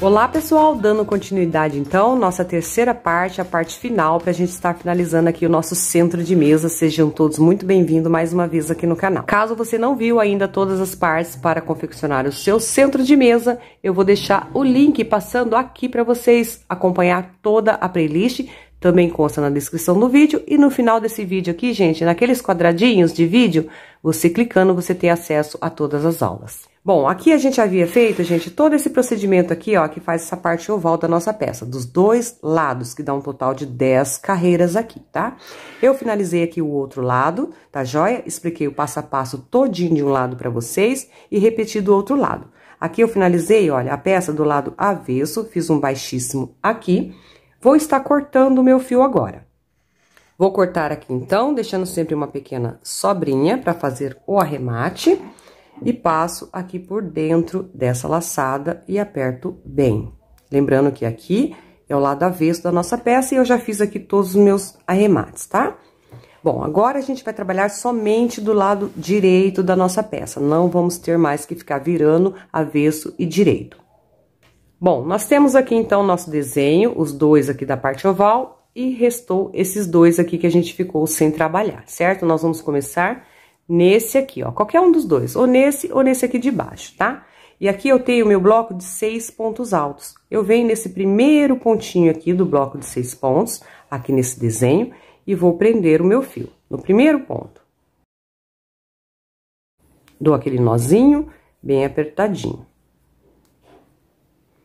Olá pessoal, dando continuidade então, nossa terceira parte, a parte final, para a gente estar finalizando aqui o nosso centro de mesa. Sejam todos muito bem-vindos mais uma vez aqui no canal. Caso você não viu ainda todas as partes para confeccionar o seu centro de mesa, eu vou deixar o link passando aqui para vocês acompanhar toda a playlist. Também consta na descrição do vídeo e no final desse vídeo aqui, gente, naqueles quadradinhos de vídeo, você clicando, você tem acesso a todas as aulas. Bom, aqui a gente havia feito, gente, todo esse procedimento aqui, ó, que faz essa parte oval da nossa peça, dos dois lados, que dá um total de 10 carreiras aqui, tá? Eu finalizei aqui o outro lado, tá joia? Expliquei o passo a passo todinho de um lado pra vocês e repeti do outro lado. Aqui eu finalizei, olha, a peça do lado avesso, fiz um baixíssimo aqui. Vou estar cortando o meu fio agora. Vou cortar aqui então, deixando sempre uma pequena sobrinha para fazer o arremate. E passo aqui por dentro dessa laçada e aperto bem. Lembrando que aqui é o lado avesso da nossa peça e eu já fiz aqui todos os meus arremates, tá? Bom, agora a gente vai trabalhar somente do lado direito da nossa peça. Não vamos ter mais que ficar virando avesso e direito. Bom, nós temos aqui então o nosso desenho, os dois aqui da parte oval, e restou esses dois aqui que a gente ficou sem trabalhar, certo? Nós vamos começar nesse aqui, ó, qualquer um dos dois, ou nesse aqui de baixo, tá? E aqui eu tenho o meu bloco de 6 pontos altos. Eu venho nesse primeiro pontinho aqui do bloco de 6 pontos, aqui nesse desenho, e vou prender o meu fio no primeiro ponto. Dou aquele nozinho bem apertadinho.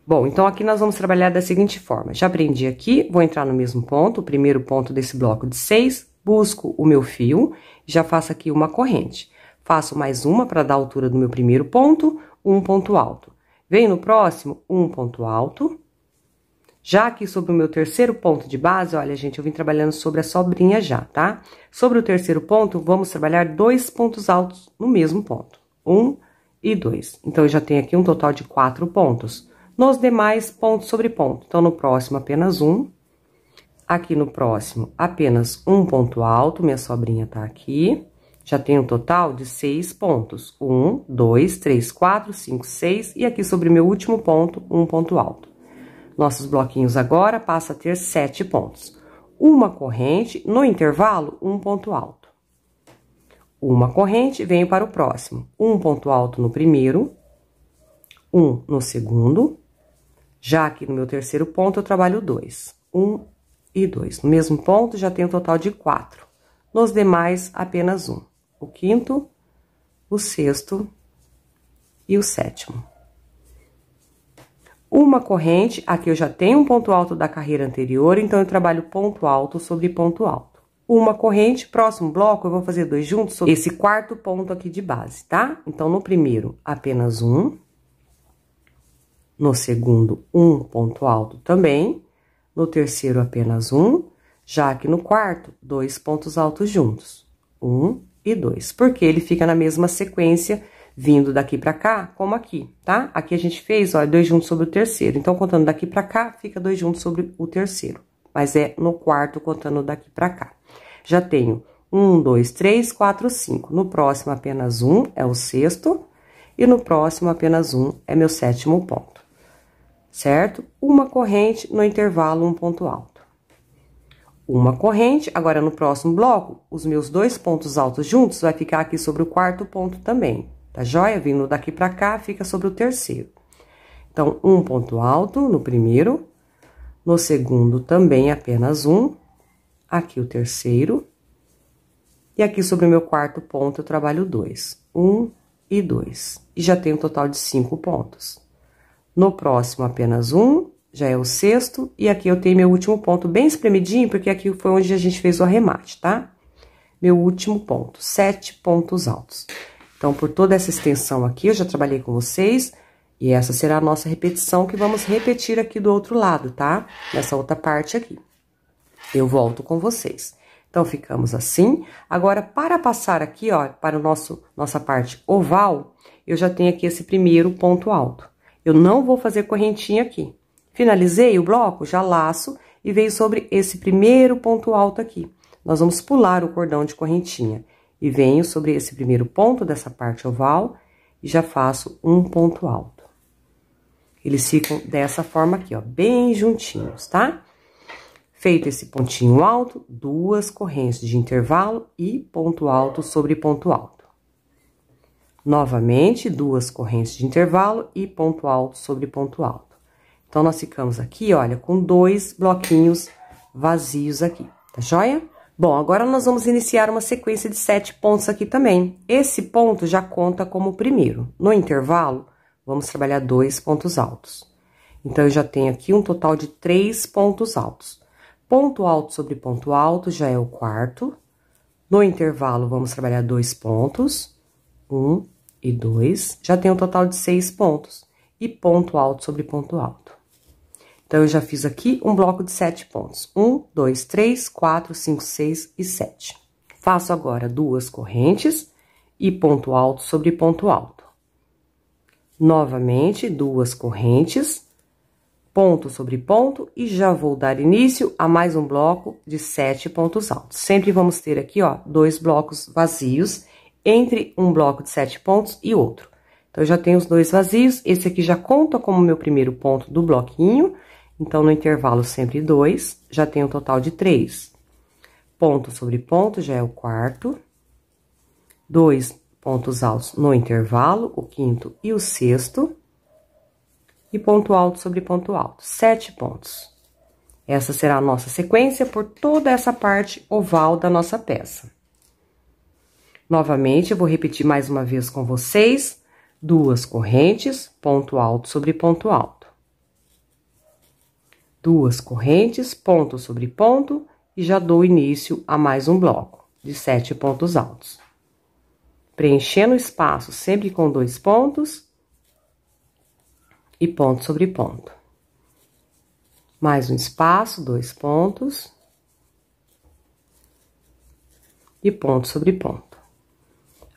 Bom, então aqui nós vamos trabalhar da seguinte forma. Já prendi aqui, vou entrar no mesmo ponto, o primeiro ponto desse bloco de 6, busco o meu fio, já faço aqui uma corrente. Faço mais uma para dar a altura do meu primeiro ponto, um ponto alto. Venho no próximo, um ponto alto. Já aqui sobre o meu terceiro ponto de base, olha, gente, eu vim trabalhando sobre a sobrinha já, tá? Sobre o terceiro ponto, vamos trabalhar 2 pontos altos no mesmo ponto. 1 e 2. Então, eu já tenho aqui um total de 4 pontos. Nos demais, ponto sobre ponto. Então, no próximo, apenas um. Aqui no próximo, apenas um ponto alto, minha sobrinha tá aqui. Já tenho um total de 6 pontos. 1, 2, 3, 4, 5, 6. E aqui sobre o meu último ponto, um ponto alto. Nossos bloquinhos agora passam a ter 7 pontos. Uma corrente, no intervalo, um ponto alto. Uma corrente, venho para o próximo. Um ponto alto no primeiro, um no segundo. Já aqui no meu terceiro ponto, eu trabalho 2. 1 e 2. No mesmo ponto, já tenho um total de 4. Nos demais, apenas um. O quinto, o sexto e o sétimo. Uma corrente, aqui eu já tenho um ponto alto da carreira anterior, então eu trabalho ponto alto sobre ponto alto. Uma corrente, próximo bloco, eu vou fazer 2 juntos sobre esse quarto ponto aqui de base, tá? Então, no primeiro, apenas um. No segundo, um ponto alto também. No terceiro, apenas um. Já aqui no quarto, 2 pontos altos juntos. 1 e 2. Porque ele fica na mesma sequência, vindo daqui pra cá, como aqui, tá? Aqui a gente fez, ó, 2 juntos sobre o terceiro. Então, contando daqui pra cá, fica 2 juntos sobre o terceiro. Mas é no quarto, contando daqui pra cá. Já tenho 1, 2, 3, 4, 5. No próximo, apenas um, é o sexto. E no próximo, apenas um, é meu sétimo ponto. Certo? Uma corrente, no intervalo, um ponto alto. Uma corrente, agora no próximo bloco, os meus 2 pontos altos juntos vai ficar aqui sobre o quarto ponto também, tá joia? Vindo daqui pra cá, fica sobre o terceiro. Então, um ponto alto no primeiro, no segundo também apenas um, aqui o terceiro, e aqui sobre o meu quarto ponto eu trabalho 2, 1 e 2, e já tenho um total de 5 pontos. No próximo, apenas um, já é o sexto, e aqui eu tenho meu último ponto bem espremidinho, porque aqui foi onde a gente fez o arremate, tá? Meu último ponto, 7 pontos altos. Então, por toda essa extensão aqui, eu já trabalhei com vocês, e essa será a nossa repetição, que vamos repetir aqui do outro lado, tá? Nessa outra parte aqui. Eu volto com vocês. Então, ficamos assim. Agora, para passar aqui, ó, para nossa parte oval, eu já tenho aqui esse primeiro ponto alto. Eu não vou fazer correntinha aqui. Finalizei o bloco, já laço e veio sobre esse primeiro ponto alto aqui. Nós vamos pular o cordão de correntinha. E venho sobre esse primeiro ponto dessa parte oval e já faço um ponto alto. Eles ficam dessa forma aqui, ó, bem juntinhos, tá? Feito esse pontinho alto, 2 correntes de intervalo e ponto alto sobre ponto alto. Novamente, 2 correntes de intervalo e ponto alto sobre ponto alto. Então, nós ficamos aqui, olha, com 2 bloquinhos vazios aqui, tá joia? Bom, agora nós vamos iniciar uma sequência de 7 pontos aqui também. Esse ponto já conta como o primeiro. No intervalo, vamos trabalhar 2 pontos altos. Então, eu já tenho aqui um total de 3 pontos altos. Ponto alto sobre ponto alto já é o quarto. No intervalo, vamos trabalhar 2 pontos. 1 e 2. Já tenho um total de 6 pontos. E ponto alto sobre ponto alto. Então, eu já fiz aqui um bloco de 7 pontos. 1, 2, 3, 4, 5, 6 e 7. Faço agora 2 correntes e ponto alto sobre ponto alto. Novamente, 2 correntes, ponto sobre ponto, e já vou dar início a mais um bloco de 7 pontos altos. Sempre vamos ter aqui, ó, 2 blocos vazios entre um bloco de 7 pontos e outro. Então, eu já tenho os 2 vazios, esse aqui já conta como meu primeiro ponto do bloquinho. Então, no intervalo, sempre 2, já tenho um total de 3. Ponto sobre ponto já é o quarto. 2 pontos altos no intervalo, o quinto e o sexto. E ponto alto sobre ponto alto, 7 pontos. Essa será a nossa sequência por toda essa parte oval da nossa peça. Novamente, eu vou repetir mais uma vez com vocês. 2 correntes, ponto alto sobre ponto alto. 2 correntes, ponto sobre ponto, e já dou início a mais um bloco de 7 pontos altos. Preenchendo o espaço sempre com 2 pontos e ponto sobre ponto. Mais um espaço, 2 pontos e ponto sobre ponto.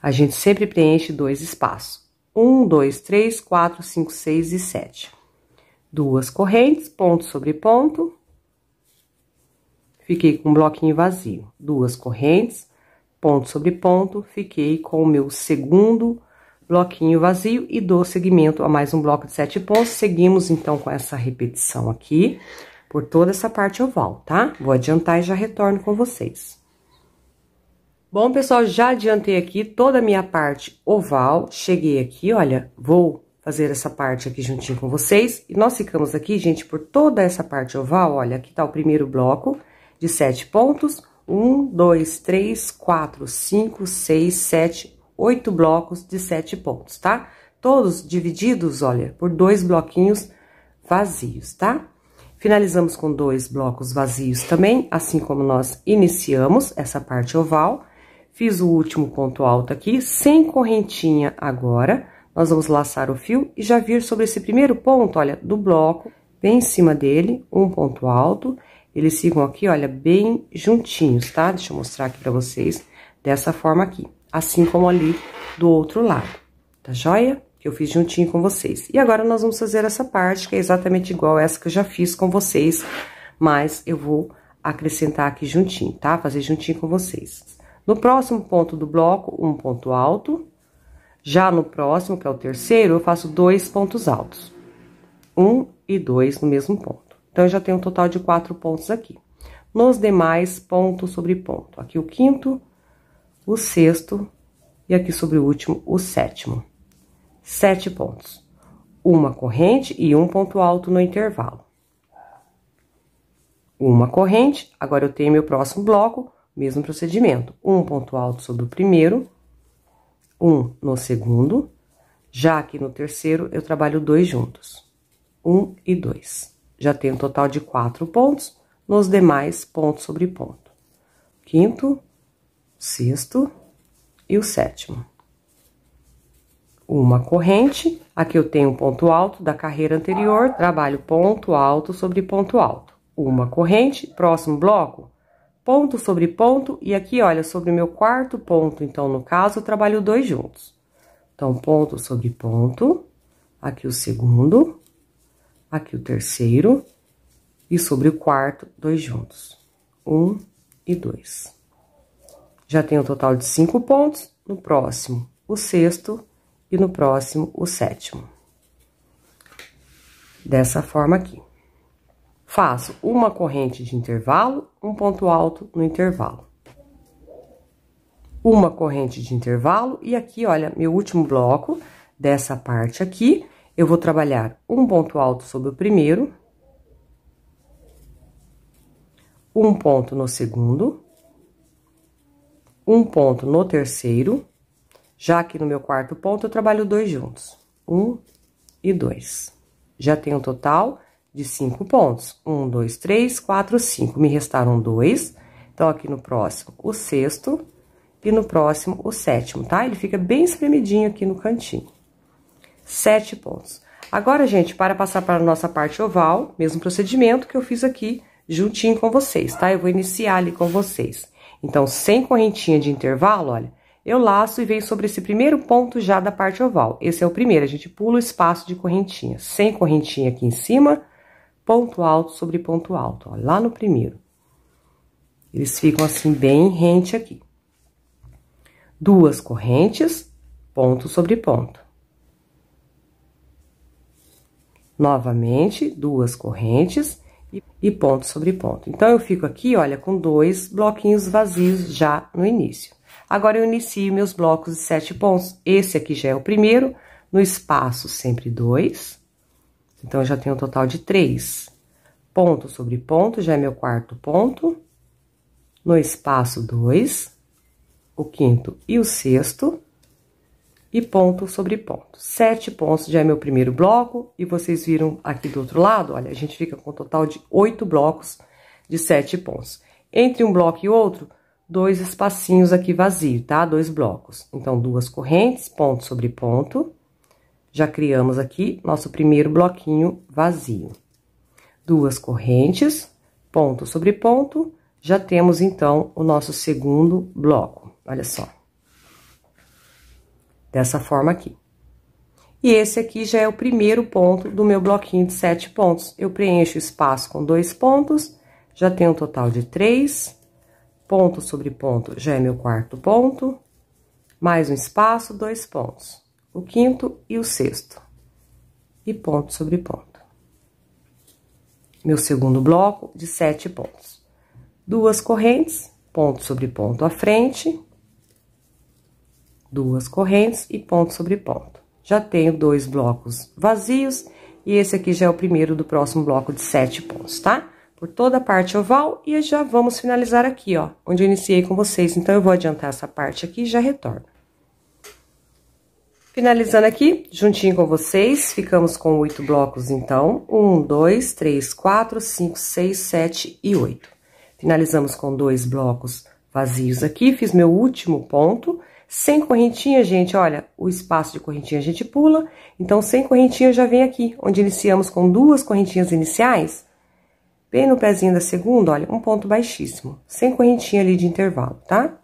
A gente sempre preenche 2 espaços. 1, 2, 3, 4, 5, 6 e 7. 2 correntes, ponto sobre ponto. Fiquei com um bloquinho vazio. 2 correntes, ponto sobre ponto. Fiquei com o meu segundo bloquinho vazio e dou seguimento a mais um bloco de 7 pontos. Seguimos, então, com essa repetição aqui por toda essa parte oval, tá? Vou adiantar e já retorno com vocês. Bom, pessoal, já adiantei aqui toda a minha parte oval. Cheguei aqui, olha, vou fazer essa parte aqui juntinho com vocês. E nós ficamos aqui, gente, por toda essa parte oval, olha, aqui tá o primeiro bloco de 7 pontos. 1, 2, 3, 4, 5, 6, 7, 8 blocos de 7 pontos, tá? Todos divididos, olha, por 2 bloquinhos vazios, tá? Finalizamos com 2 blocos vazios também, assim como nós iniciamos essa parte oval. Fiz o último ponto alto aqui, sem correntinha agora. Nós vamos laçar o fio e já vir sobre esse primeiro ponto, olha, do bloco, bem em cima dele, um ponto alto. Eles ficam aqui, olha, bem juntinhos, tá? Deixa eu mostrar aqui pra vocês, dessa forma aqui. Assim como ali do outro lado, tá joia? Que eu fiz juntinho com vocês. E agora, nós vamos fazer essa parte, que é exatamente igual essa que eu já fiz com vocês, mas eu vou acrescentar aqui juntinho, tá? Fazer juntinho com vocês. No próximo ponto do bloco, um ponto alto. Já no próximo, que é o terceiro, eu faço 2 pontos altos. 1 e 2 no mesmo ponto. Então, eu já tenho um total de 4 pontos aqui. Nos demais, ponto sobre ponto. Aqui o quinto, o sexto e aqui sobre o último, o sétimo. 7 pontos. Uma corrente e um ponto alto no intervalo. Uma corrente, agora eu tenho meu próximo bloco, mesmo procedimento. Um ponto alto sobre o primeiro. 1 no segundo, já aqui no terceiro eu trabalho 2 juntos, 1 e 2. Já tenho um total de 4 pontos, nos demais ponto sobre ponto. Quinto, sexto e o sétimo. Uma corrente, aqui eu tenho um ponto alto da carreira anterior, trabalho ponto alto sobre ponto alto. Uma corrente, próximo bloco, ponto sobre ponto, e aqui, olha, sobre o meu quarto ponto, então, no caso, eu trabalho 2 juntos. Então, ponto sobre ponto, aqui o segundo, aqui o terceiro, e sobre o quarto, 2 juntos. 1 e 2. Já tenho um total de 5 pontos, no próximo, o sexto, e no próximo, o sétimo. Dessa forma aqui. Faço uma corrente de intervalo, um ponto alto no intervalo. Uma corrente de intervalo e aqui, olha, meu último bloco dessa parte aqui, eu vou trabalhar um ponto alto sobre o primeiro, um ponto no segundo, um ponto no terceiro, já que no meu quarto ponto eu trabalho 2 juntos, 1 e 2. Já tenho um total de 5 pontos, 1, 2, 3, 4, 5, me restaram 2, então aqui no próximo o sexto e no próximo o sétimo, tá? Ele fica bem espremidinho aqui no cantinho. 7 pontos. Agora, gente, para passar para a nossa parte oval, mesmo procedimento que eu fiz aqui juntinho com vocês, tá? Eu vou iniciar ali com vocês. Então, sem correntinha de intervalo, olha, eu laço e venho sobre esse primeiro ponto já da parte oval. Esse é o primeiro, a gente pula o espaço de correntinha. Sem correntinha aqui em cima, ponto alto sobre ponto alto, ó, lá no primeiro. Eles ficam assim bem rente aqui. 2 correntes, ponto sobre ponto. Novamente, 2 correntes e ponto sobre ponto. Então, eu fico aqui, olha, com 2 bloquinhos vazios já no início. Agora, eu inicio meus blocos de 7 pontos. Esse aqui já é o primeiro, no espaço sempre 2. Então, eu já tenho um total de 3. Ponto sobre ponto, já é meu quarto ponto. No espaço 2, o quinto e o sexto. E ponto sobre ponto. 7 pontos já é meu primeiro bloco, e vocês viram aqui do outro lado, olha, a gente fica com um total de 8 blocos de 7 pontos. Entre um bloco e outro, 2 espacinhos aqui vazios, tá? 2 blocos. Então, 2 correntes, ponto sobre ponto. Já criamos aqui nosso primeiro bloquinho vazio. 2 correntes, ponto sobre ponto, já temos, então, o nosso segundo bloco. Olha só. Dessa forma aqui. E esse aqui já é o primeiro ponto do meu bloquinho de 7 pontos. Eu preencho o espaço com 2 pontos, já tenho um total de 3. Ponto sobre ponto já é meu quarto ponto. Mais um espaço, 2 pontos. O quinto e o sexto. E ponto sobre ponto. Meu segundo bloco de 7 pontos. 2 correntes, ponto sobre ponto à frente. 2 correntes e ponto sobre ponto. Já tenho 2 blocos vazios, e esse aqui já é o primeiro do próximo bloco de 7 pontos, tá? Por toda a parte oval, e já vamos finalizar aqui, ó, onde eu iniciei com vocês. Então, eu vou adiantar essa parte aqui e já retorno. Finalizando aqui, juntinho com vocês, ficamos com 8 blocos, então. 1, 2, 3, 4, 5, 6, 7 e 8. Finalizamos com 2 blocos vazios aqui, fiz meu último ponto. Sem correntinha, gente, olha, o espaço de correntinha a gente pula, então sem correntinha já vem aqui, onde iniciamos com 2 correntinhas iniciais, bem no pezinho da segunda, olha, um ponto baixíssimo, sem correntinha ali de intervalo, tá?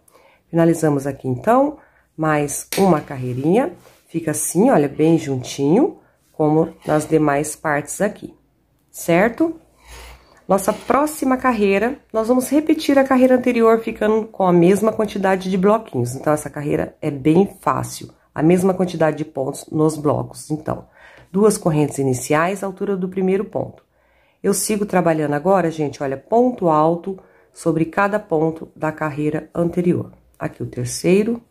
Finalizamos aqui, então, mais uma carreirinha, fica assim, olha, bem juntinho, como nas demais partes aqui, certo? Nossa próxima carreira, nós vamos repetir a carreira anterior, ficando com a mesma quantidade de bloquinhos. Então, essa carreira é bem fácil, a mesma quantidade de pontos nos blocos. Então, 2 correntes iniciais, altura do primeiro ponto. Eu sigo trabalhando agora, gente, olha, ponto alto sobre cada ponto da carreira anterior. Aqui o terceiro.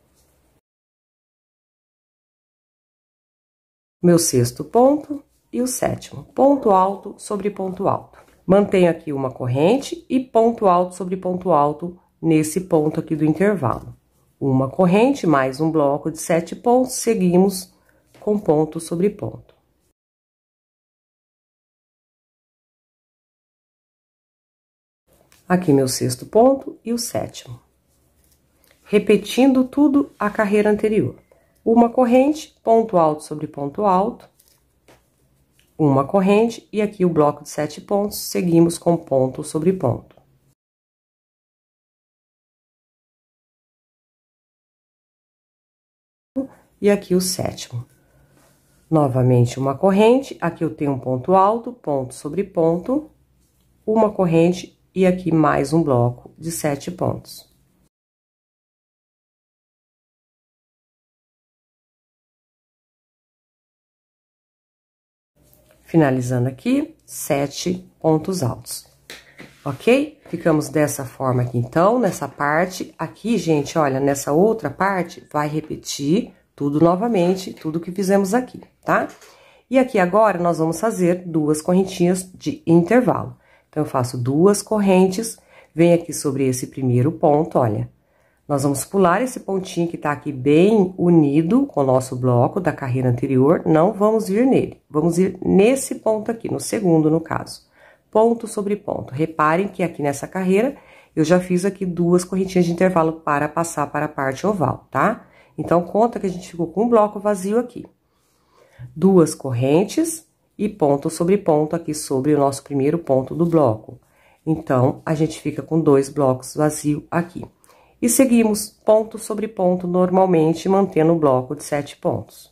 Meu sexto ponto e o sétimo. Ponto alto sobre ponto alto. Mantenho aqui uma corrente e ponto alto sobre ponto alto nesse ponto aqui do intervalo. Uma corrente, mais um bloco de 7 pontos, seguimos com ponto sobre ponto. Aqui meu sexto ponto e o sétimo. Repetindo tudo a carreira anterior. Uma corrente, ponto alto sobre ponto alto. Uma corrente, e aqui o bloco de 7 pontos, seguimos com ponto sobre ponto. E aqui o sétimo. Novamente uma corrente, aqui eu tenho um ponto alto, ponto sobre ponto, uma corrente, e aqui mais um bloco de 7 pontos. Finalizando aqui, 7 pontos altos. Ok? Ficamos dessa forma aqui, então, nessa parte. Aqui, gente, olha, nessa outra parte, vai repetir tudo novamente, tudo que fizemos aqui, tá? E aqui agora, nós vamos fazer 2 correntinhas de intervalo. Então, eu faço 2 correntes, venho aqui sobre esse primeiro ponto, olha. Nós vamos pular esse pontinho que tá aqui bem unido com o nosso bloco da carreira anterior, não vamos vir nele. Vamos ir nesse ponto aqui, no segundo, no caso. Ponto sobre ponto. Reparem que aqui nessa carreira, eu já fiz aqui 2 correntinhas de intervalo para passar para a parte oval, tá? Então, conta que a gente ficou com um bloco vazio aqui. 2 correntes e ponto sobre ponto aqui sobre o nosso primeiro ponto do bloco. Então, a gente fica com 2 blocos vazios aqui. E seguimos ponto sobre ponto normalmente, mantendo o bloco de 7 pontos.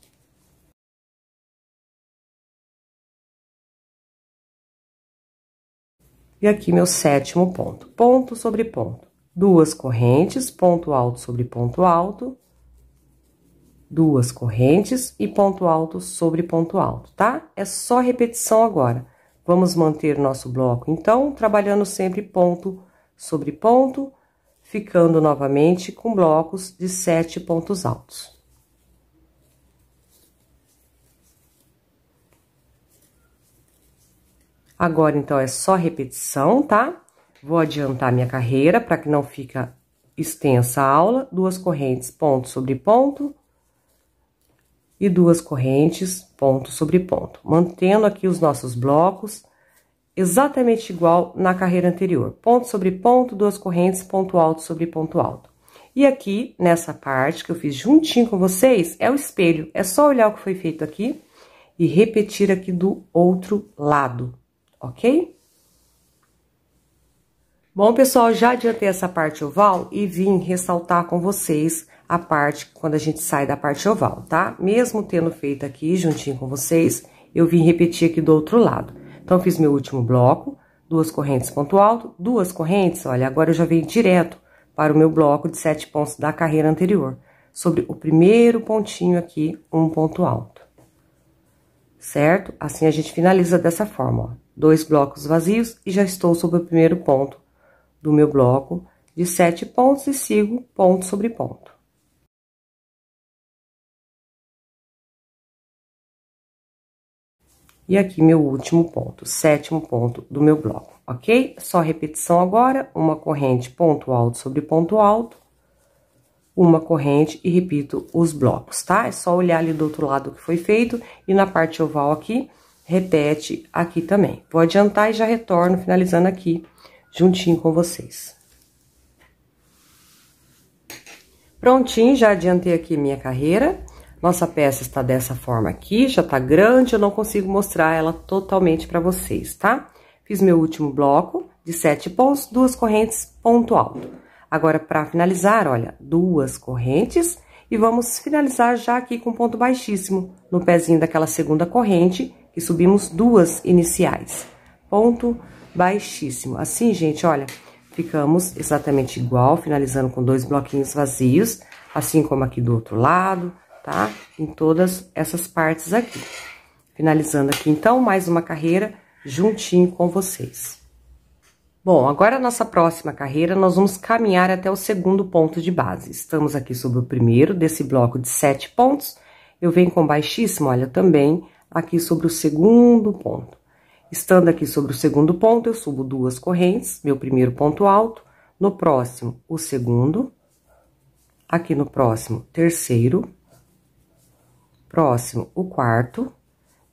E aqui meu 7º ponto, ponto sobre ponto. 2 correntes, ponto alto sobre ponto alto. 2 correntes e ponto alto sobre ponto alto, tá? É só repetição agora. Vamos manter nosso bloco, então, trabalhando sempre ponto sobre ponto, ficando novamente com blocos de 7 pontos altos. Agora, então, é só repetição, tá? Vou adiantar minha carreira para que não fica extensa a aula. 2 correntes, ponto sobre ponto. E 2 correntes, ponto sobre ponto. Mantendo aqui os nossos blocos exatamente igual na carreira anterior. Ponto sobre ponto, 2 correntes, ponto alto sobre ponto alto. E aqui, nessa parte que eu fiz juntinho com vocês, é o espelho. É só olhar o que foi feito aqui e repetir aqui do outro lado. Ok? Bom, pessoal, já adiantei essa parte oval e vim ressaltar com vocês a parte quando a gente sai da parte oval, tá? Mesmo tendo feito aqui juntinho com vocês, eu vim repetir aqui do outro lado. Então, fiz meu último bloco, 2 correntes, ponto alto, 2 correntes, olha, agora eu já venho direto para o meu bloco de 7 pontos da carreira anterior. Sobre o primeiro pontinho aqui, um ponto alto. Certo? Assim a gente finaliza dessa forma, ó. 2 blocos vazios e já estou sobre o primeiro ponto do meu bloco de 7 pontos e sigo ponto sobre ponto. E aqui meu último ponto, 7º ponto do meu bloco, ok? Só repetição agora, uma corrente ponto alto sobre ponto alto, uma corrente e repito os blocos, tá? É só olhar ali do outro lado que foi feito e na parte oval aqui, repete aqui também. Vou adiantar e já retorno finalizando aqui, juntinho com vocês. Prontinho, já adiantei aqui minha carreira. Nossa peça está dessa forma aqui, já tá grande, eu não consigo mostrar ela totalmente para vocês, tá? Fiz meu último bloco de 7 pontos, 2 correntes, ponto alto. Agora, para finalizar, olha, 2 correntes e vamos finalizar já aqui com ponto baixíssimo, no pezinho daquela segunda corrente, que subimos 2 iniciais. Ponto baixíssimo. Assim, gente, olha, ficamos exatamente igual, finalizando com 2 bloquinhos vazios, assim como aqui do outro lado, tá? Em todas essas partes aqui. Finalizando aqui, então, mais uma carreira juntinho com vocês. Bom, agora a nossa próxima carreira, nós vamos caminhar até o segundo ponto de base. Estamos aqui sobre o primeiro desse bloco de 7 pontos. Eu venho com baixíssimo, olha, também aqui sobre o segundo ponto. Estando aqui sobre o segundo ponto, eu subo 2 correntes, meu primeiro ponto alto. No próximo, o segundo. Aqui no próximo, terceiro. Próximo, o quarto.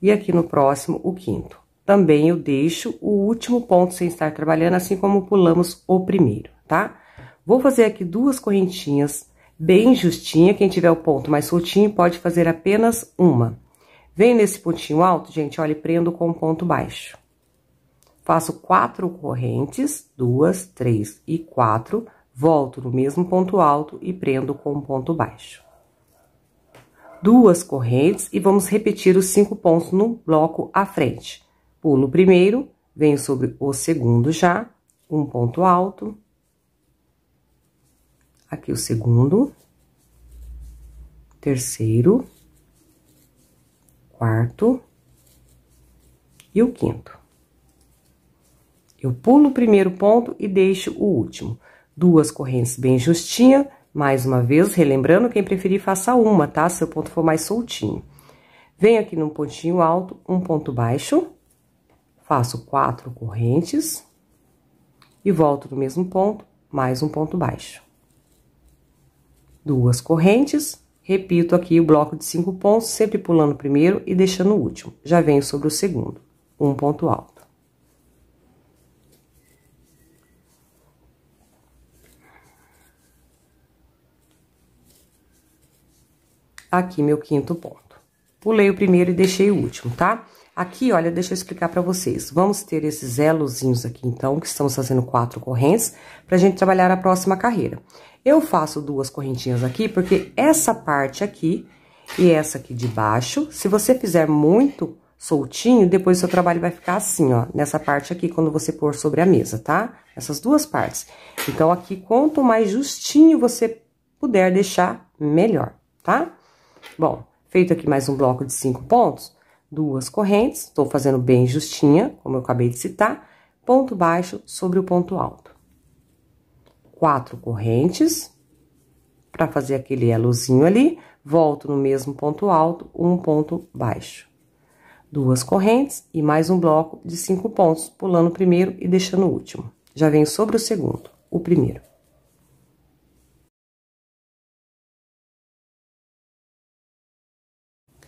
E aqui no próximo, o quinto. Também eu deixo o último ponto sem estar trabalhando, assim como pulamos o primeiro, tá? Vou fazer aqui 2 correntinhas bem justinha. Quem tiver o ponto mais soltinho pode fazer apenas uma. Venho nesse pontinho alto, gente, olha, e prendo com um ponto baixo. Faço 4 correntes, 2, 3 e 4. Volto no mesmo ponto alto e prendo com um ponto baixo. 2 correntes e vamos repetir os 5 pontos no bloco à frente. Pulo o primeiro, venho sobre o segundo já, um ponto alto. Aqui o segundo, terceiro, quarto, e o quinto. Eu pulo o primeiro ponto e deixo o último. Duas correntes bem justinha, mais uma vez, relembrando, quem preferir faça uma, tá? Se o ponto for mais soltinho. Venho aqui num pontinho alto, um ponto baixo, faço 4 correntes e volto no mesmo ponto, mais um ponto baixo. Duas correntes, repito aqui o bloco de 5 pontos, sempre pulando o primeiro e deixando o último. Já venho sobre o segundo, um ponto alto. Aqui meu quinto ponto. Pulei o primeiro e deixei o último, tá? Aqui, olha, deixa eu explicar pra vocês. Vamos ter esses elozinhos aqui, então, que estamos fazendo 4 correntes, pra gente trabalhar a próxima carreira. Eu faço 2 correntinhas aqui, porque essa parte aqui e essa aqui de baixo, se você fizer muito soltinho, depois o seu trabalho vai ficar assim, ó, nessa parte aqui, quando você pôr sobre a mesa, tá? Essas duas partes. Então, aqui, quanto mais justinho você puder deixar, melhor, tá? Bom, feito aqui mais um bloco de 5 pontos, 2 correntes, estou fazendo bem justinha, como eu acabei de citar, ponto baixo sobre o ponto alto. 4 correntes, para fazer aquele elozinho ali, volto no mesmo ponto alto, um ponto baixo. 2 correntes e mais um bloco de 5 pontos, pulando o primeiro e deixando o último. Já venho sobre o segundo, o primeiro.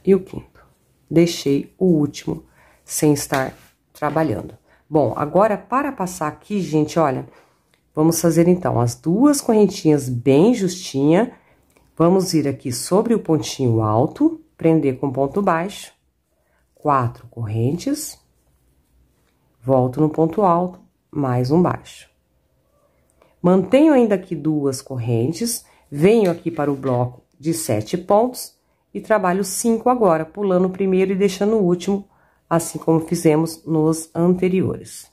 E o quinto. Deixei o último sem estar trabalhando. Bom, agora para passar aqui, gente, olha, vamos fazer então as 2 correntinhas bem justinha. Vamos vir aqui sobre o pontinho alto, prender com ponto baixo, 4 correntes, volto no ponto alto, mais um baixo. Mantenho ainda aqui 2 correntes, venho aqui para o bloco de 7 pontos e trabalho 5 agora, pulando o primeiro e deixando o último, assim como fizemos nos anteriores.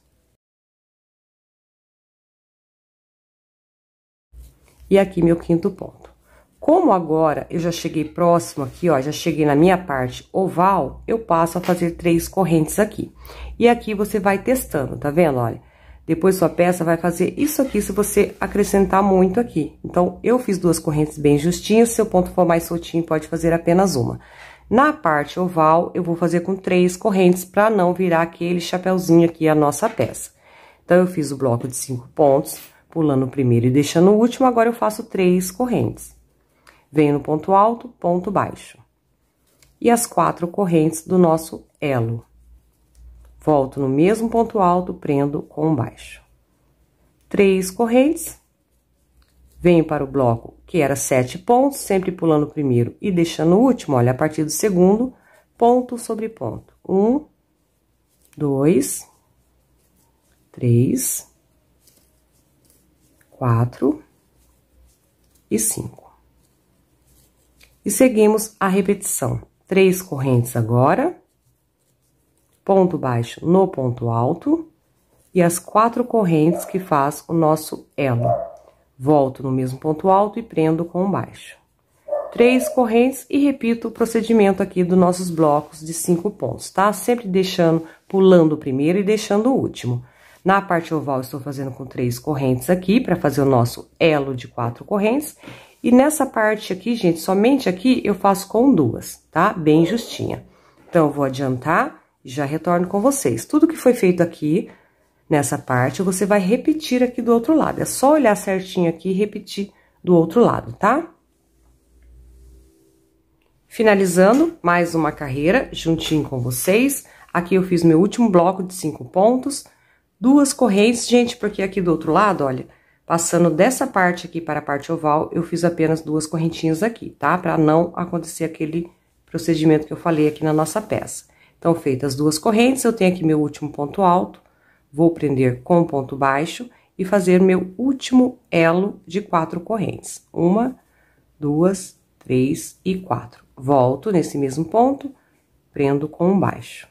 E aqui meu quinto ponto. Como agora eu já cheguei próximo aqui, ó, já cheguei na minha parte oval, eu passo a fazer 3 correntes aqui. E aqui você vai testando, tá vendo? Olha, depois sua peça vai fazer isso aqui se você acrescentar muito aqui. Então, eu fiz 2 correntes bem justinhas, se o ponto for mais soltinho, pode fazer apenas uma. Na parte oval, eu vou fazer com 3 correntes, para não virar aquele chapeuzinho aqui a nossa peça. Então, eu fiz o bloco de 5 pontos, pulando o primeiro e deixando o último, agora eu faço 3 correntes. Venho no ponto alto, ponto baixo. E as 4 correntes do nosso elo. Volto no mesmo ponto alto, prendo com baixo. 3 correntes. Venho para o bloco, que era 7 pontos, sempre pulando o primeiro e deixando o último, olha, a partir do segundo, ponto sobre ponto. 1, 2, 3, 4 e 5. E seguimos a repetição. 3 correntes agora. Ponto baixo no ponto alto e as 4 correntes que faz o nosso elo. Volto no mesmo ponto alto e prendo com baixo. 3 correntes e repito o procedimento aqui dos nossos blocos de 5 pontos, tá? Sempre deixando, pulando o primeiro e deixando o último. Na parte oval, estou fazendo com 3 correntes aqui, para fazer o nosso elo de 4 correntes. E nessa parte aqui, gente, somente aqui, eu faço com 2, tá? Bem justinha. Então, eu vou adiantar e já retorno com vocês. Tudo que foi feito aqui, nessa parte, você vai repetir aqui do outro lado. É só olhar certinho aqui e repetir do outro lado, tá? Finalizando mais uma carreira juntinho com vocês. Aqui eu fiz meu último bloco de 5 pontos. 2 correntes, gente, porque aqui do outro lado, olha, passando dessa parte aqui para a parte oval, eu fiz apenas 2 correntinhas aqui, tá? Para não acontecer aquele procedimento que eu falei aqui na nossa peça. Então, feitas 2 correntes, eu tenho aqui meu último ponto alto, vou prender com ponto baixo e fazer meu último elo de 4 correntes. 1, 2, 3 e 4. Volto nesse mesmo ponto, prendo com baixo.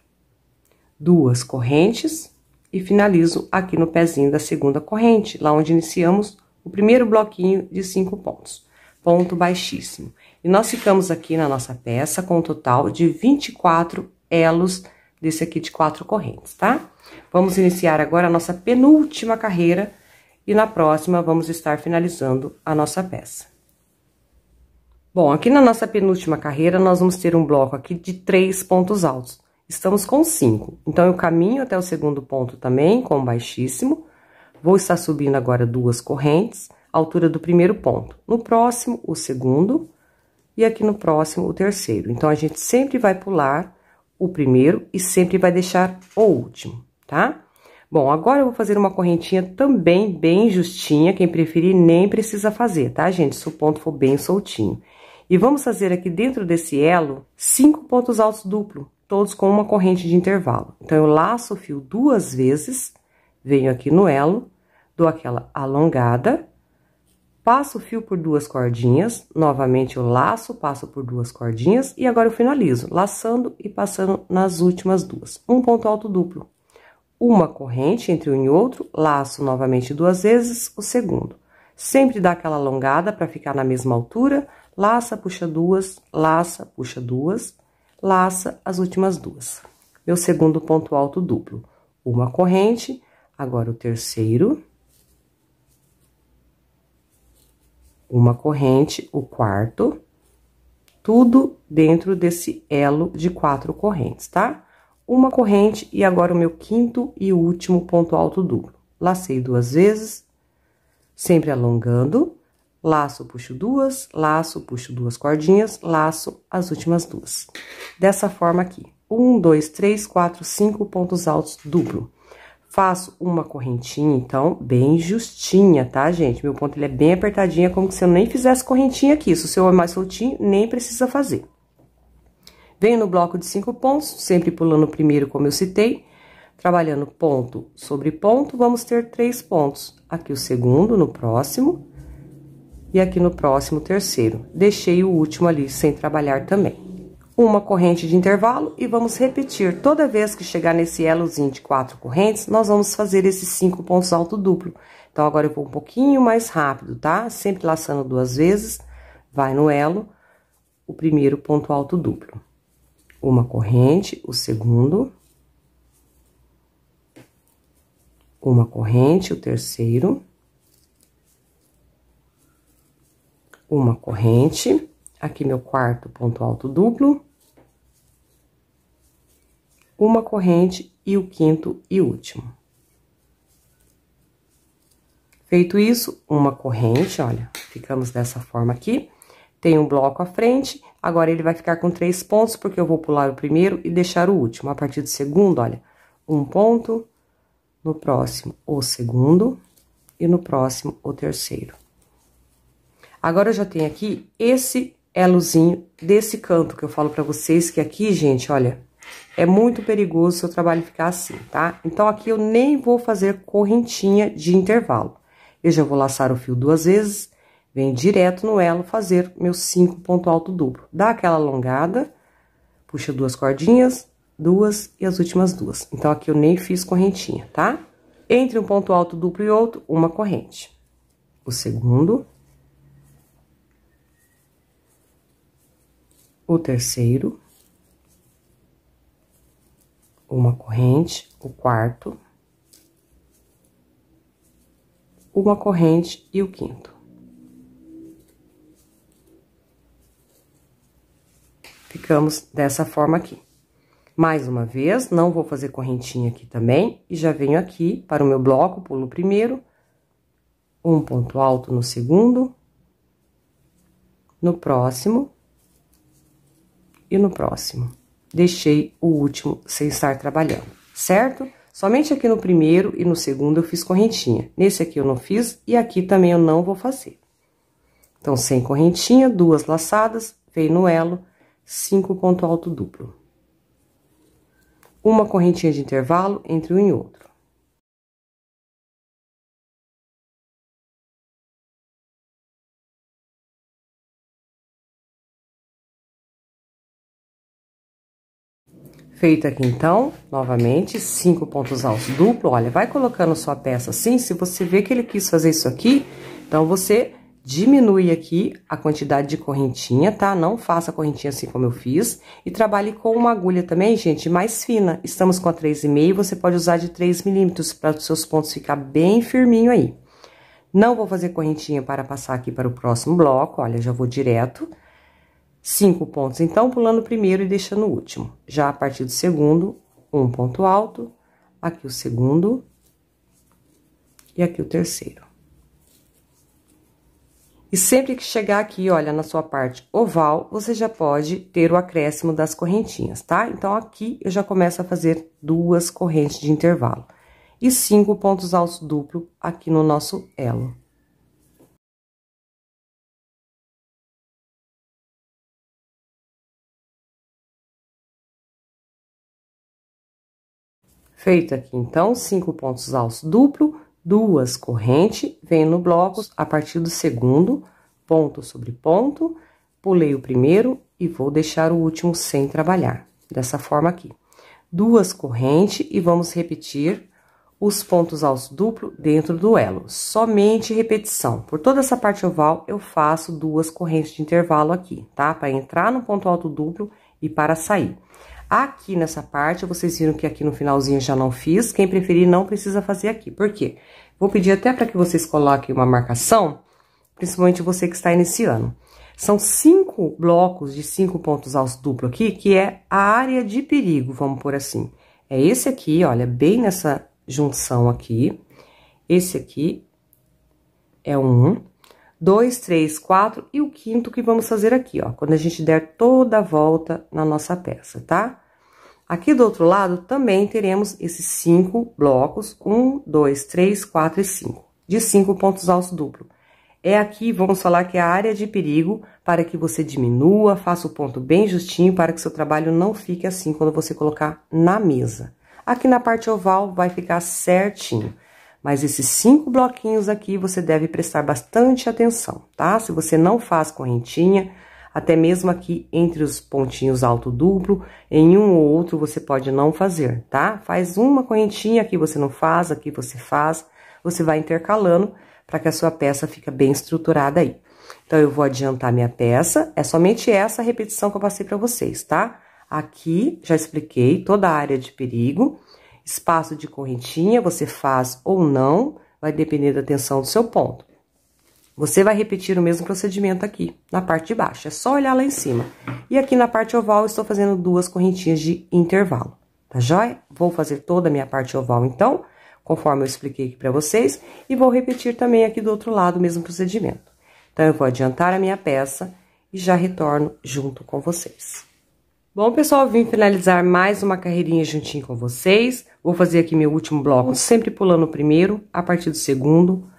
2 correntes e finalizo aqui no pezinho da segunda corrente, lá onde iniciamos o primeiro bloquinho de 5 pontos. Ponto baixíssimo. E nós ficamos aqui na nossa peça com um total de 24 elos desse aqui de 4 correntes, tá? Vamos iniciar agora a nossa penúltima carreira e na próxima vamos estar finalizando a nossa peça. Bom, aqui na nossa penúltima carreira, nós vamos ter um bloco aqui de 3 pontos altos. Estamos com 5, então eu caminho até o segundo ponto também, com baixíssimo. Vou estar subindo agora 2 correntes, altura do primeiro ponto. No próximo, o segundo, e aqui no próximo, o terceiro. Então, a gente sempre vai pular o primeiro e sempre vai deixar o último, tá? Bom, agora eu vou fazer uma correntinha também bem justinha, quem preferir nem precisa fazer, tá, gente? Se o ponto for bem soltinho. E vamos fazer aqui dentro desse elo 5 pontos altos duplo, todos com uma corrente de intervalo. Então, eu laço o fio 2 vezes, venho aqui no elo, dou aquela alongada, passo o fio por 2 cordinhas, novamente eu laço, passo por 2 cordinhas, e agora eu finalizo, laçando e passando nas últimas 2. Um ponto alto duplo. Uma corrente entre um e outro, laço novamente 2 vezes, o segundo. Sempre dá aquela alongada para ficar na mesma altura, laça, puxa 2, laça, puxa 2, laça as últimas 2. Meu segundo ponto alto duplo. Uma corrente, agora o terceiro. Uma corrente, o quarto. Tudo dentro desse elo de 4 correntes, tá? Uma corrente e agora o meu quinto e último ponto alto duplo. Lacei 2 vezes, sempre alongando. Laço, puxo 2, laço, puxo 2 cordinhas, laço as últimas 2. Dessa forma aqui. 1, 2, 3, 4, 5 pontos altos duplo. Faço uma correntinha, então, bem justinha, tá, gente? Meu ponto, ele é bem apertadinho, é como se eu nem fizesse correntinha aqui. Se o seu é mais soltinho, nem precisa fazer. Venho no bloco de 5 pontos, sempre pulando o primeiro, como eu citei. Trabalhando ponto sobre ponto, vamos ter 3 pontos. Aqui o segundo, no próximo. E aqui no próximo, terceiro. Deixei o último ali sem trabalhar também. Uma corrente de intervalo e vamos repetir. Toda vez que chegar nesse elozinho de 4 correntes, nós vamos fazer esses 5 pontos alto duplo. Então, agora eu vou um pouquinho mais rápido, tá? Sempre laçando 2 vezes, vai no elo, o primeiro ponto alto duplo. Uma corrente, o segundo. Uma corrente, o terceiro. Uma corrente, aqui meu quarto ponto alto duplo, uma corrente e o quinto e último. Feito isso, uma corrente, olha, ficamos dessa forma aqui, tem um bloco à frente, agora ele vai ficar com 3 pontos, porque eu vou pular o primeiro e deixar o último. A partir do segundo, olha, um ponto, no próximo o segundo e no próximo o terceiro. Agora, eu já tenho aqui esse elozinho desse canto que eu falo pra vocês, que aqui, gente, olha, é muito perigoso o seu trabalho ficar assim, tá? Então, aqui eu nem vou fazer correntinha de intervalo. Eu já vou laçar o fio 2 vezes, venho direto no elo fazer meus 5 pontos alto duplo. Dá aquela alongada, puxa 2 cordinhas, 2 e as últimas 2. Então, aqui eu nem fiz correntinha, tá? Entre um ponto alto duplo e outro, uma corrente. O segundo. O terceiro, uma corrente, o quarto, uma corrente e o quinto. Ficamos dessa forma aqui. Mais uma vez, não vou fazer correntinha aqui também, e já venho aqui para o meu bloco, pulo o primeiro, um ponto alto no segundo, no próximo, e no próximo. Deixei o último sem estar trabalhando, certo? Somente aqui no primeiro e no segundo eu fiz correntinha. Nesse aqui eu não fiz e aqui também eu não vou fazer. Então, sem correntinha, 2 laçadas, veio no elo, 5 ponto alto duplo. Uma correntinha de intervalo entre um e outro. Feito aqui, então, novamente, 5 pontos altos duplo. Olha, vai colocando sua peça assim, se você vê que ele quis fazer isso aqui, então você diminui aqui a quantidade de correntinha, tá? Não faça a correntinha assim como eu fiz. E trabalhe com uma agulha também, gente, mais fina. Estamos com a 3,5, você pode usar de 3 milímetros para os seus pontos ficar bem firminho aí. Não vou fazer correntinha para passar aqui para o próximo bloco, olha, já vou direto. 5 pontos, então, pulando o primeiro e deixando o último. Já a partir do segundo, um ponto alto, aqui o segundo e aqui o terceiro. E sempre que chegar aqui, olha, na sua parte oval, você já pode ter o acréscimo das correntinhas, tá? Então, aqui eu já começo a fazer 2 correntes de intervalo. E 5 pontos altos duplo aqui no nosso elo. Feito aqui, então, 5 pontos altos duplo, 2 correntes, venho no bloco a partir do segundo, ponto sobre ponto, pulei o primeiro e vou deixar o último sem trabalhar, dessa forma aqui. 2 correntes e vamos repetir os pontos altos duplo dentro do elo, somente repetição. Por toda essa parte oval, eu faço 2 correntes de intervalo aqui, tá? Para entrar no ponto alto duplo e para sair. Aqui nessa parte, vocês viram que aqui no finalzinho já não fiz, quem preferir não precisa fazer aqui. Por quê? Vou pedir até para que vocês coloquem uma marcação, principalmente você que está iniciando. São 5 blocos de 5 pontos altos duplo aqui, que é a área de perigo, vamos por assim. É esse aqui, olha, bem nessa junção aqui. Esse aqui é um, 2, 3, 4 e o quinto que vamos fazer aqui, ó, quando a gente der toda a volta na nossa peça, tá? Aqui do outro lado também teremos esses 5 blocos, 1, 2, 3, 4 e 5, de 5 pontos altos duplo. É aqui, vamos falar que é a área de perigo, para que você diminua, faça o ponto bem justinho, para que seu trabalho não fique assim quando você colocar na mesa. Aqui na parte oval vai ficar certinho. Mas esses 5 bloquinhos aqui, você deve prestar bastante atenção, tá? Se você não faz correntinha, até mesmo aqui entre os pontinhos alto duplo, em um ou outro você pode não fazer, tá? Faz uma correntinha, aqui você não faz, aqui você faz, você vai intercalando para que a sua peça fique bem estruturada aí. Então, eu vou adiantar minha peça, é somente essa repetição que eu passei para vocês, tá? Aqui, já expliquei toda a área de perigo. Espaço de correntinha, você faz ou não, vai depender da tensão do seu ponto. Você vai repetir o mesmo procedimento aqui, na parte de baixo, é só olhar lá em cima. E aqui na parte oval, eu estou fazendo 2 correntinhas de intervalo, tá joia? Vou fazer toda a minha parte oval, então, conforme eu expliquei aqui pra vocês, e vou repetir também aqui do outro lado o mesmo procedimento. Então, eu vou adiantar a minha peça e já retorno junto com vocês. Bom, pessoal, vim finalizar mais uma carreirinha juntinho com vocês. Vou fazer aqui meu último bloco, sempre pulando o primeiro, a partir do segundo,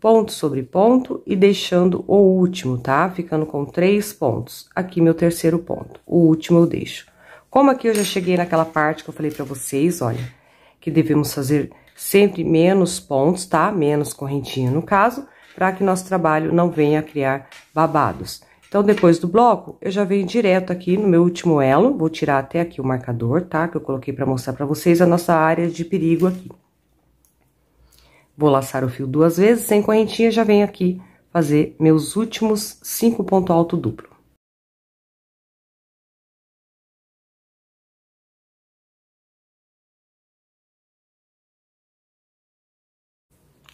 ponto sobre ponto e deixando o último, tá? Ficando com 3 pontos. Aqui meu terceiro ponto, o último eu deixo. Como aqui eu já cheguei naquela parte que eu falei pra vocês, olha, que devemos fazer sempre menos pontos, tá? Menos correntinha no caso, para que nosso trabalho não venha a criar babados. Então, depois do bloco, eu já venho direto aqui no meu último elo, vou tirar até aqui o marcador, tá? Que eu coloquei pra mostrar pra vocês a nossa área de perigo aqui. Vou laçar o fio 2 vezes, sem correntinha, já venho aqui fazer meus últimos 5 pontos alto duplo.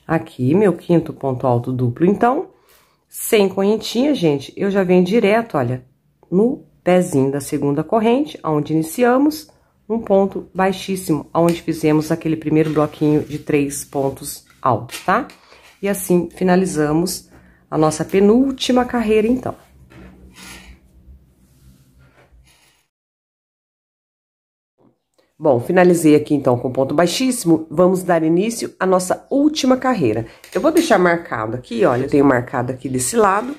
Aqui, meu quinto ponto alto duplo, então, sem correntinha, gente, eu já venho direto, olha, no pezinho da segunda corrente, onde iniciamos, um ponto baixíssimo, onde fizemos aquele primeiro bloquinho de 3 pontos altos, tá? E assim, finalizamos a nossa penúltima carreira, então. Bom, finalizei aqui, então, com ponto baixíssimo, vamos dar início à nossa última carreira. Eu vou deixar marcado aqui, olha, eu tenho marcado aqui desse lado,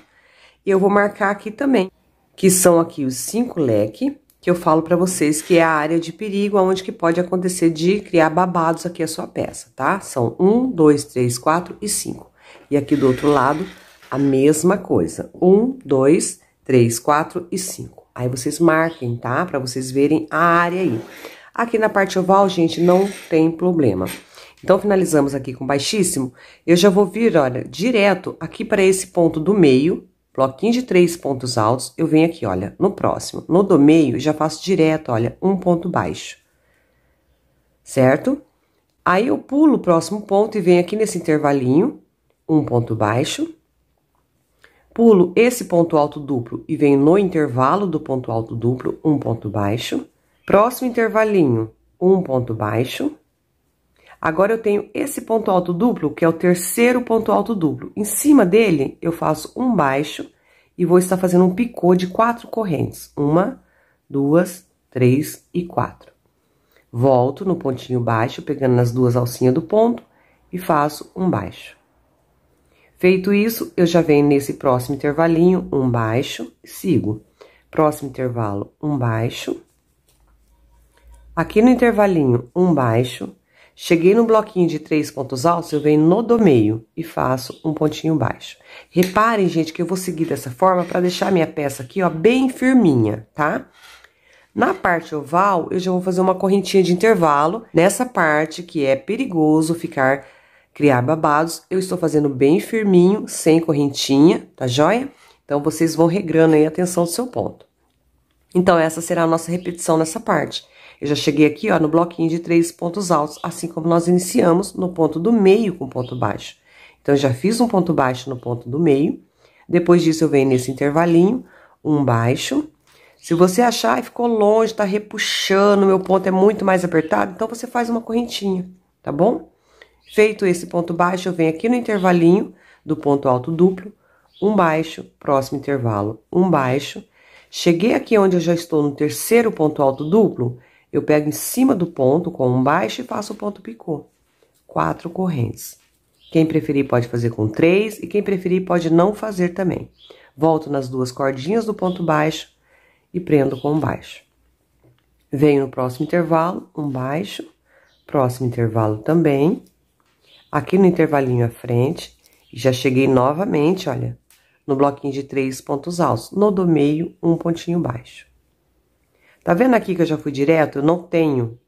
e eu vou marcar aqui também, que são aqui os 5 leques, que eu falo pra vocês que é a área de perigo, onde que pode acontecer de criar babados aqui a sua peça, tá? São 1, 2, 3, 4 e 5. E aqui do outro lado, a mesma coisa, 1, 2, 3, 4 e 5. Aí, vocês marquem, tá? Pra vocês verem a área aí. Aqui na parte oval, gente, não tem problema. Então, finalizamos aqui com baixíssimo. Eu já vou vir, olha, direto aqui para esse ponto do meio, bloquinho de 3 pontos altos. Eu venho aqui, olha, no próximo. No do meio, já faço direto, olha, um ponto baixo. Certo? Aí, eu pulo o próximo ponto e venho aqui nesse intervalinho, um ponto baixo. Pulo esse ponto alto duplo e venho no intervalo do ponto alto duplo, um ponto baixo. Próximo intervalinho, um ponto baixo. Agora, eu tenho esse ponto alto duplo, que é o terceiro ponto alto duplo. Em cima dele, eu faço um baixo e vou estar fazendo um picô de 4 correntes. 1, 2, 3 e 4. Volto no pontinho baixo, pegando nas duas alcinhas do ponto e faço um baixo. Feito isso, eu já venho nesse próximo intervalinho, um baixo, sigo. Próximo intervalo, um baixo. Aqui no intervalinho, um baixo. Cheguei no bloquinho de 3 pontos altos, eu venho no do meio e faço um pontinho baixo. Reparem, gente, que eu vou seguir dessa forma para deixar minha peça aqui, ó, bem firminha, tá? Na parte oval, eu já vou fazer uma correntinha de intervalo. Nessa parte que é perigoso criar babados, eu estou fazendo bem firminho, sem correntinha, tá joia? Então, vocês vão regrando aí a atenção do seu ponto. Então, essa será a nossa repetição nessa parte. Eu já cheguei aqui, ó, no bloquinho de 3 pontos altos, assim como nós iniciamos no ponto do meio com ponto baixo. Então, eu já fiz um ponto baixo no ponto do meio. Depois disso, eu venho nesse intervalinho, um baixo. Se você achar e ficou longe, tá repuxando, meu ponto é muito mais apertado, então você faz uma correntinha, tá bom? Feito esse ponto baixo, eu venho aqui no intervalinho do ponto alto duplo, um baixo, próximo intervalo, um baixo. Cheguei aqui onde eu já estou no terceiro ponto alto duplo, eu pego em cima do ponto com um baixo e faço o ponto picô. 4 correntes. Quem preferir pode fazer com 3 e quem preferir pode não fazer também. Volto nas duas cordinhas do ponto baixo e prendo com um baixo. Venho no próximo intervalo, um baixo, próximo intervalo também. Aqui no intervalinho à frente, já cheguei novamente, olha, no bloquinho de 3 pontos altos. No do meio, um pontinho baixo. Tá vendo aqui que eu já fui direto? Eu não tenho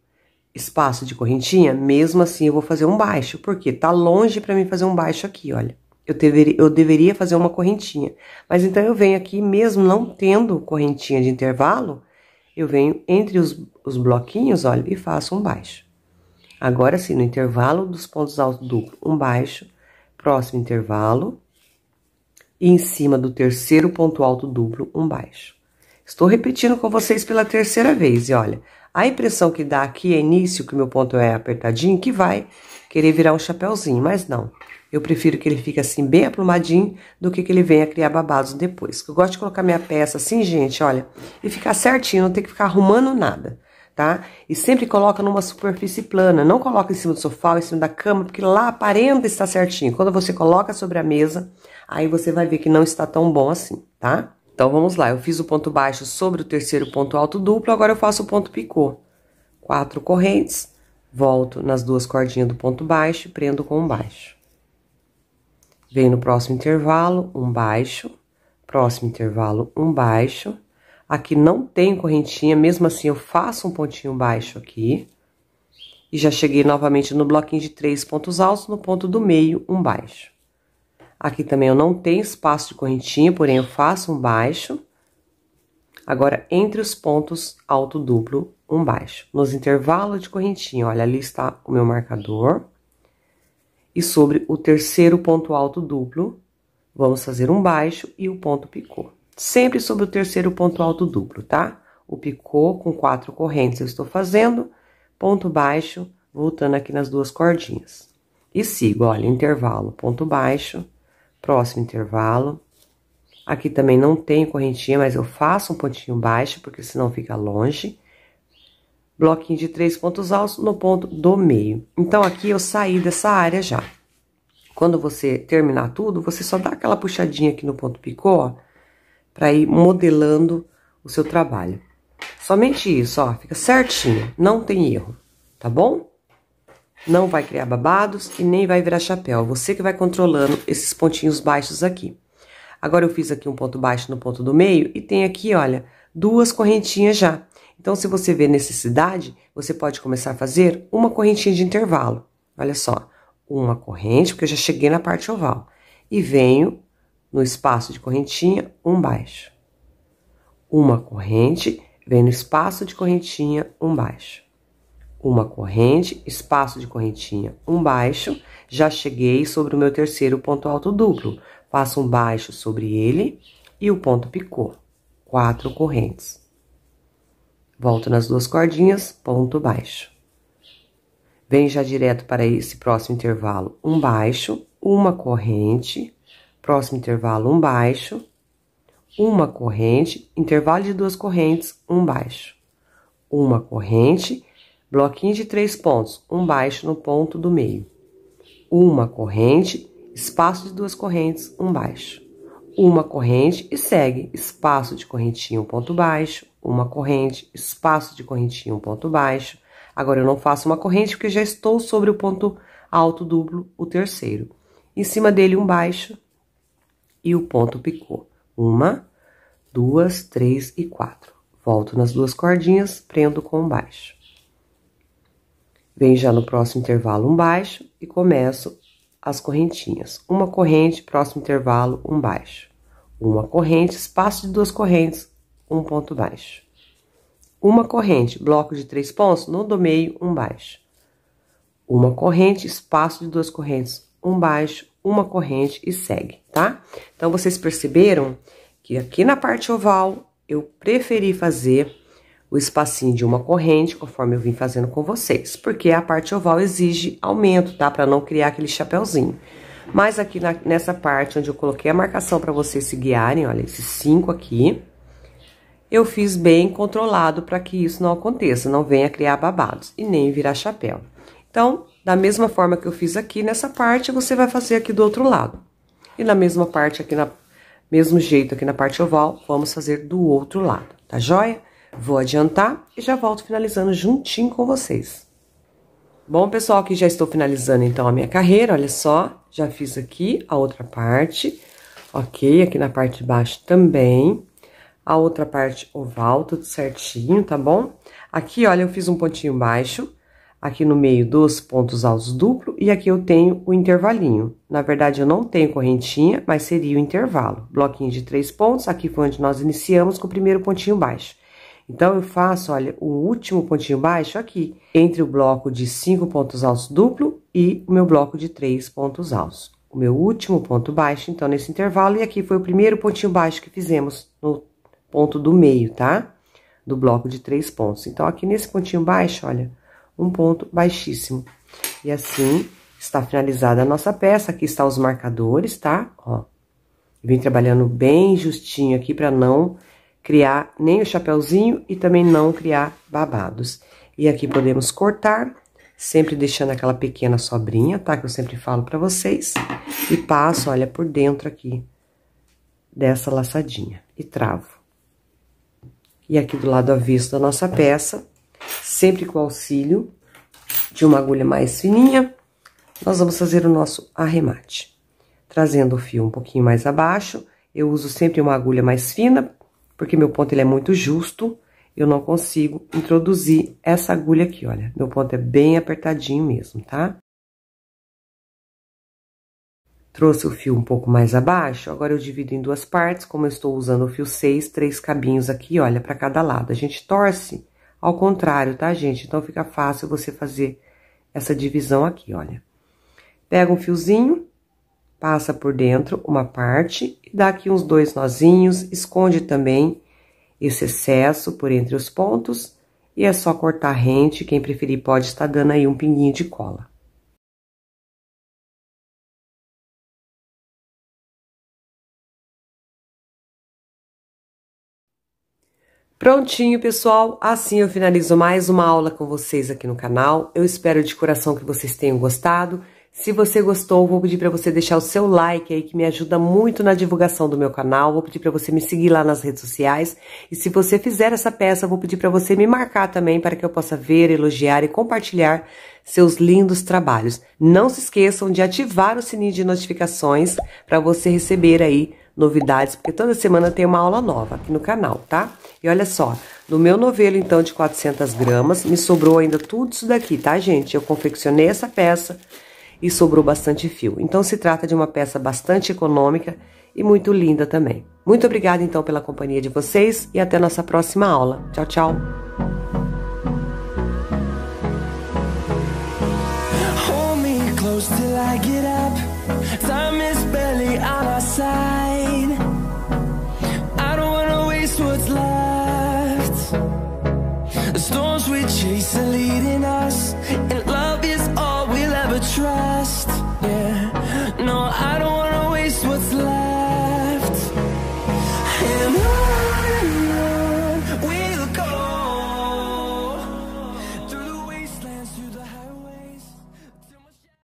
espaço de correntinha, mesmo assim eu vou fazer um baixo, porque tá longe pra mim fazer um baixo aqui, olha. Eu deveria fazer uma correntinha, mas então eu venho aqui, mesmo não tendo correntinha de intervalo, eu venho entre os bloquinhos, olha, e faço um baixo. Agora sim, no intervalo dos pontos altos duplo, um baixo, próximo intervalo, e em cima do terceiro ponto alto duplo, um baixo. Estou repetindo com vocês pela terceira vez, e olha, a impressão que dá aqui é início, que o meu ponto é apertadinho, que vai querer virar um chapéuzinho, mas não. Eu prefiro que ele fique assim, bem aplumadinho, do que ele venha criar babados depois. Eu gosto de colocar minha peça assim, gente, olha, e ficar certinho, não ter que ficar arrumando nada, tá? E sempre coloca numa superfície plana, não coloca em cima do sofá ou em cima da cama, porque lá aparenta estar certinho. Quando você coloca sobre a mesa, aí você vai ver que não está tão bom assim, tá? Então, vamos lá, eu fiz o ponto baixo sobre o terceiro ponto alto duplo, agora eu faço o ponto picô. 4 correntes, volto nas duas cordinhas do ponto baixo e prendo com um baixo. Venho no próximo intervalo, um baixo, próximo intervalo, um baixo. Aqui não tem correntinha, mesmo assim eu faço um pontinho baixo aqui. E já cheguei novamente no bloquinho de 3 pontos altos, no ponto do meio, um baixo. Aqui também eu não tenho espaço de correntinha, porém eu faço um baixo. Agora, entre os pontos alto duplo, um baixo. Nos intervalos de correntinha, olha, ali está o meu marcador. E sobre o terceiro ponto alto duplo, vamos fazer um baixo e o ponto picô. Sempre sobre o terceiro ponto alto duplo, tá? O picô com 4 correntes eu estou fazendo, ponto baixo, voltando aqui nas duas cordinhas. E sigo, olha, intervalo, ponto baixo, próximo intervalo. Aqui também não tem correntinha, mas eu faço um pontinho baixo, porque senão fica longe. Bloquinho de 3 pontos altos no ponto do meio. Então, aqui eu saí dessa área já. Quando você terminar tudo, você só dá aquela puxadinha aqui no ponto picô, ó, pra ir modelando o seu trabalho. Somente isso, ó, fica certinho, não tem erro, tá bom? Não vai criar babados e nem vai virar chapéu. Você que vai controlando esses pontinhos baixos aqui. Agora, eu fiz aqui um ponto baixo no ponto do meio e tem aqui, olha, 2 correntinhas já. Então, se você vê necessidade, você pode começar a fazer uma correntinha de intervalo. Olha só, uma corrente, porque eu já cheguei na parte oval. E venho no espaço de correntinha, um baixo. Uma corrente, venho no espaço de correntinha, um baixo. Uma corrente, espaço de correntinha, um baixo. Já cheguei sobre o meu terceiro ponto alto duplo. Faço um baixo sobre ele e o ponto picô. 4 correntes. Volto nas 2 cordinhas, ponto baixo. Venho já direto para esse próximo intervalo, um baixo, uma corrente, próximo intervalo, um baixo, uma corrente, intervalo de 2 correntes, um baixo, uma corrente, bloquinho de 3 pontos, um baixo no ponto do meio, uma corrente, espaço de 2 correntes, um baixo, uma corrente e segue, espaço de correntinha, um ponto baixo, uma corrente, espaço de correntinha, um ponto baixo. Agora, eu não faço uma corrente porque já estou sobre o ponto alto duplo, o terceiro. Em cima dele, um baixo e o ponto picô. 1, 2, 3 e 4. Volto nas 2 cordinhas, prendo com um baixo. Venho já no próximo intervalo, um baixo e começo as correntinhas. Uma corrente, próximo intervalo, um baixo. Uma corrente, espaço de 2 correntes, um ponto baixo. Uma corrente, bloco de 3 pontos, no do meio, um baixo. Uma corrente, espaço de 2 correntes, um baixo, uma corrente e segue, tá? Então, vocês perceberam que aqui na parte oval, eu preferi fazer o espacinho de uma corrente, conforme eu vim fazendo com vocês, porque a parte oval exige aumento, tá? Pra não criar aquele chapéuzinho. Mas aqui nessa parte, onde eu coloquei a marcação pra vocês se guiarem, olha, esses 5 aqui, eu fiz bem controlado para que isso não aconteça, não venha criar babados e nem virar chapéu. Então, da mesma forma que eu fiz aqui nessa parte, você vai fazer aqui do outro lado. E na mesma parte aqui, mesmo jeito aqui na parte oval, vamos fazer do outro lado, tá joia? Vou adiantar e já volto finalizando juntinho com vocês. Bom, pessoal, aqui já estou finalizando então a minha carreira, olha só, já fiz aqui a outra parte, ok? Aqui na parte de baixo também. A outra parte oval, tudo certinho, tá bom? Aqui, olha, eu fiz um pontinho baixo, aqui no meio dos pontos altos duplo, e aqui eu tenho o intervalinho. Na verdade, eu não tenho correntinha, mas seria o intervalo. Bloquinho de 3 pontos, aqui foi onde nós iniciamos com o primeiro pontinho baixo. Então, eu faço, olha, o último pontinho baixo aqui, entre o bloco de 5 pontos altos duplo e o meu bloco de 3 pontos altos. O meu último ponto baixo, então, nesse intervalo, e aqui foi o primeiro pontinho baixo que fizemos no ponto do meio, tá? Do bloco de 3 pontos. Então, aqui nesse pontinho baixo, olha, um ponto baixíssimo. E assim, está finalizada a nossa peça. Aqui estão os marcadores, tá? Ó, vim trabalhando bem justinho aqui para não criar nem o chapéuzinho e também não criar babados. E aqui podemos cortar, sempre deixando aquela pequena sobrinha, tá? Que eu sempre falo para vocês. E passo, olha, por dentro aqui dessa laçadinha e travo. E aqui do lado avesso da nossa peça, sempre com o auxílio de uma agulha mais fininha, nós vamos fazer o nosso arremate. Trazendo o fio um pouquinho mais abaixo, eu uso sempre uma agulha mais fina, porque meu ponto ele é muito justo, eu não consigo introduzir essa agulha aqui, olha. Meu ponto é bem apertadinho mesmo, tá? Trouxe o fio um pouco mais abaixo, agora eu divido em 2 partes, como eu estou usando o fio 6, 3 cabinhos aqui, olha, para cada lado. A gente torce ao contrário, tá, gente? Então, fica fácil você fazer essa divisão aqui, olha. Pega um fiozinho, passa por dentro uma parte, e dá aqui uns 2 nozinhos, esconde também esse excesso por entre os pontos, e é só cortar rente, quem preferir pode estar dando aí um pinguinho de cola. Prontinho, pessoal, assim eu finalizo mais uma aula com vocês aqui no canal. Eu espero de coração que vocês tenham gostado. Se você gostou, vou pedir para você deixar o seu like aí, que me ajuda muito na divulgação do meu canal. Vou pedir para você me seguir lá nas redes sociais. E se você fizer essa peça, vou pedir para você me marcar também, para que eu possa ver, elogiar e compartilhar seus lindos trabalhos. Não se esqueçam de ativar o sininho de notificações para você receber aí novidades, porque toda semana tem uma aula nova aqui no canal, tá? E olha só, no meu novelo, então, de 400 gramas, me sobrou ainda tudo isso daqui, tá, gente? Eu confeccionei essa peça e sobrou bastante fio. Então, se trata de uma peça bastante econômica e muito linda também. Muito obrigada, então, pela companhia de vocês e até a nossa próxima aula. Tchau, tchau! Till I get up, time is barely on our side. I don't wanna waste what's left. The storms we chase are leading us, and